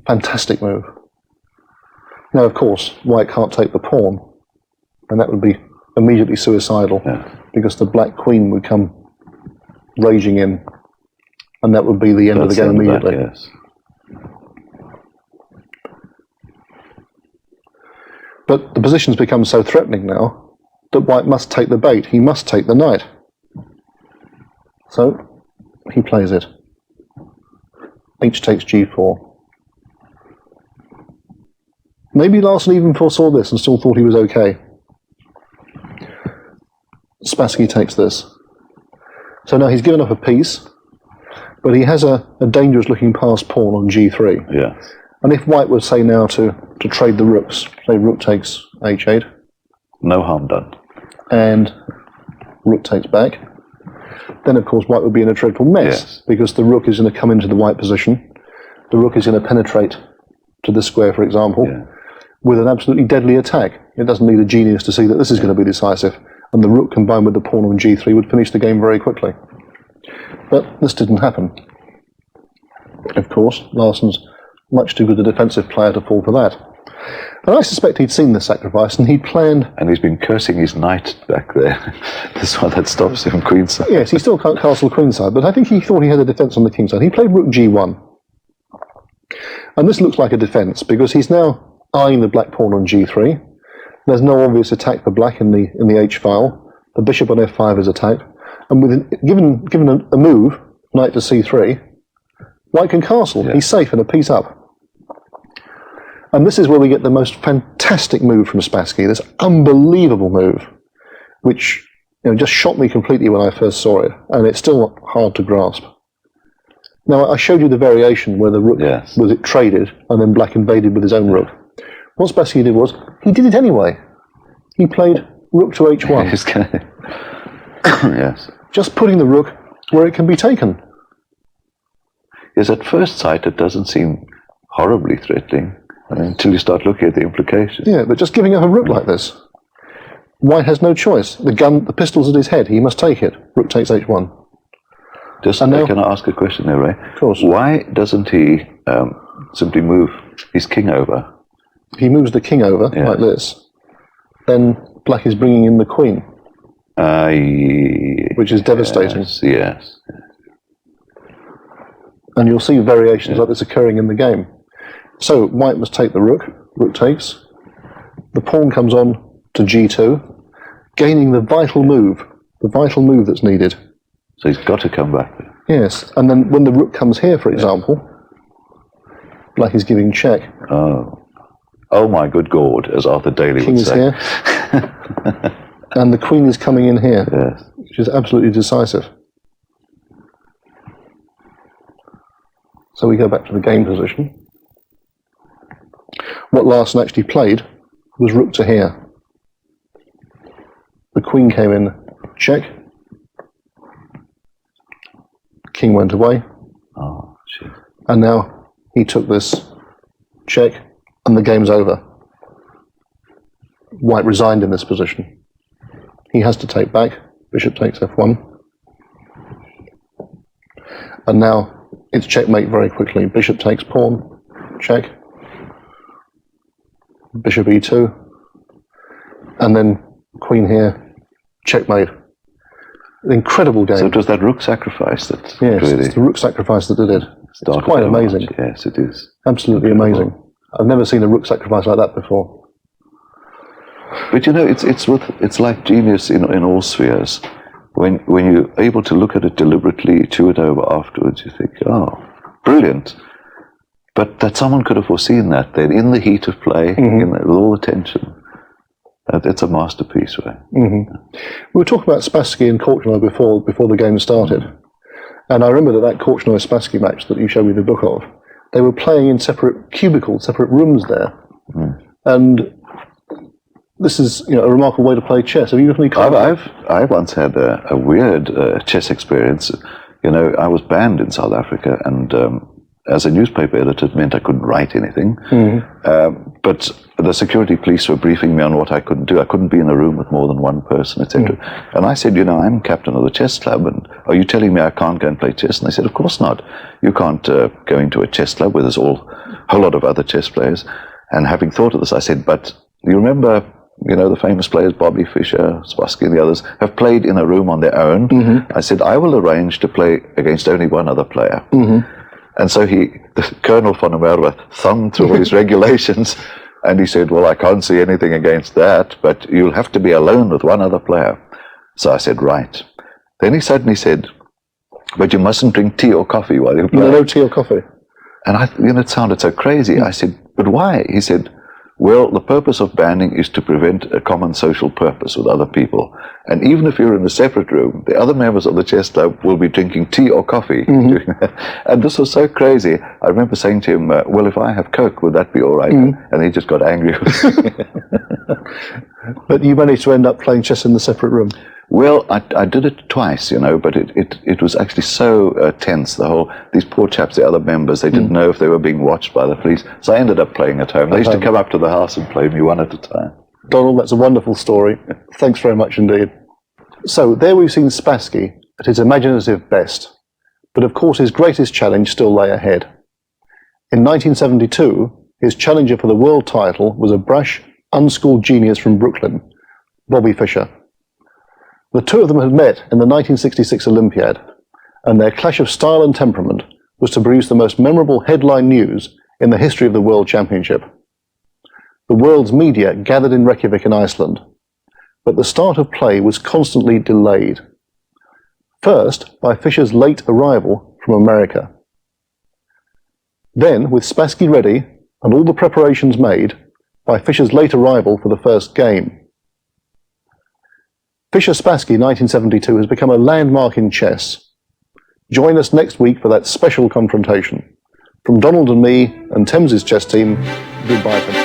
Fantastic move. Now, of course, white can't take the pawn, and that would be immediately suicidal, because the black queen would come raging in, and that would be the end of the game immediately. Yes. But the position's become so threatening now that white must take the bait. He must take the knight. So he plays it. H takes g4. Maybe Larsen even foresaw this and still thought he was okay. Spassky takes this. So now he's given up a piece, but he has a dangerous looking passed pawn on g3. Yes. And if white would say now to trade the rooks, say rook takes h8. No harm done. And rook takes back, then of course white would be in a dreadful mess, because the rook is going to come into the white position. The rook is going to penetrate to this square, for example, with an absolutely deadly attack. It doesn't need a genius to see that this is going to be decisive, and the rook combined with the pawn on g3 would finish the game very quickly. But this didn't happen. Of course, Larsen's much too good a defensive player to fall for that. And I suspect he'd seen this sacrifice and he'd planned... And he's been cursing his knight back there. This one that stops him queenside. Yes, he still can't castle queenside, but I think he thought he had a defence on the kingside. He played rook g1. And this looks like a defence because he's now eyeing the black pawn on g3. There's no obvious attack for black in the h file. The bishop on f5 is attacked. And given a move, knight to c3, white can castle. He's safe and a piece up. And this is where we get the most fantastic move from Spassky, this unbelievable move, which just shocked me completely when I first saw it, and it's still hard to grasp. Now, I showed you the variation where the rook was traded, and then black invaded with his own rook. What Spassky did was, he did it anyway. He played rook to h1. Yes. Just putting the rook where it can be taken. Yes, at first sight it doesn't seem horribly threatening until you start looking at the implications. Yeah, but just giving up a rook like this, white has no choice. The pistol's at his head. He must take it. Rook takes h1. Can I ask a question there, Ray? Of course. Why doesn't he simply move his king over? If he moves the king over like this, then black is bringing in the queen, which is devastating. Yes. And you'll see variations like this occurring in the game. So white must take the rook. Rook takes. The pawn comes on to g2, gaining the vital move that's needed. So he's got to come back. Yes, and then when the rook comes here, for example, black is giving check. Oh my good God, as Arthur Daly would say. King is here. And the queen is coming in here, which is absolutely decisive. So we go back to the game position. What Larsen actually played was rook to here. The queen came in, check. King went away. Oh, shit. And now he took this check, and the game's over. White resigned in this position. He has to take back. Bishop takes f1. And now it's checkmate very quickly. Bishop takes pawn, check. Bishop e2. And then queen here, checkmate. An incredible game. So it was that rook sacrifice that it's the rook sacrifice that did it. It's quite amazing. Yes, it is. Absolutely amazing. I've never seen a rook sacrifice like that before. But it's like genius in all spheres. When you're able to look at it deliberately, chew it over afterwards, you think, oh, brilliant. But that someone could have foreseen that then in the heat of play, with all the tension. It's a masterpiece, right? We were talking about Spassky and Korchnoi before the game started. And I remember that Korchnoi-Spassky match that you showed me the book of, they were playing in separate cubicles, separate rooms there. And this is a remarkable way to play chess. Have you ever I once had a weird chess experience. I was banned in South Africa, and as a newspaper editor, it meant I couldn't write anything. But the security police were briefing me on what I couldn't do. I couldn't be in a room with more than one person, etc. And I said, I'm captain of the chess club, and are you telling me I can't go and play chess? And they said, of course not. You can't go into a chess club where there's a whole lot of other chess players. And having thought of this, I said, but you remember, the famous players, Bobby Fischer, Spassky, and the others, have played in a room on their own. I said, I will arrange to play against only one other player. And so Colonel von der Merwe thumbed through all his regulations, and he said, well, I can't see anything against that, but you'll have to be alone with one other player. So I said, right. Then he suddenly said, but you mustn't drink tea or coffee while you play. No tea or coffee. And it sounded so crazy. I said, but why? He said, well, the purpose of banning is to prevent a common social purpose with other people. And even if you're in a separate room, the other members of the chess club will be drinking tea or coffee. And this was so crazy. I remember saying to him, well, if I have Coke, would that be all right? And he just got angry with me. But you managed to end up playing chess in the separate room. Well, I did it twice, but it was actually so tense. These poor chaps, the other members, they didn't know if they were being watched by the police. So I ended up playing at home. They used to come up to the house and play me one at a time. Donald, that's a wonderful story. Thanks very much indeed. So there we've seen Spassky at his imaginative best. But of course his greatest challenge still lay ahead. In 1972, his challenger for the world title was a brash, unschooled genius from Brooklyn, Bobby Fischer. The two of them had met in the 1966 Olympiad, and their clash of style and temperament was to produce the most memorable headline news in the history of the World Championship. The world's media gathered in Reykjavik in Iceland, but the start of play was constantly delayed. First, by Fischer's late arrival from America. Then, with Spassky ready and all the preparations made, by Fischer's late arrival for the first game. Fischer-Spassky 1972 has become a landmark in chess. Join us next week for that special confrontation. From Donald and me and Thames's chess team, goodbye for now.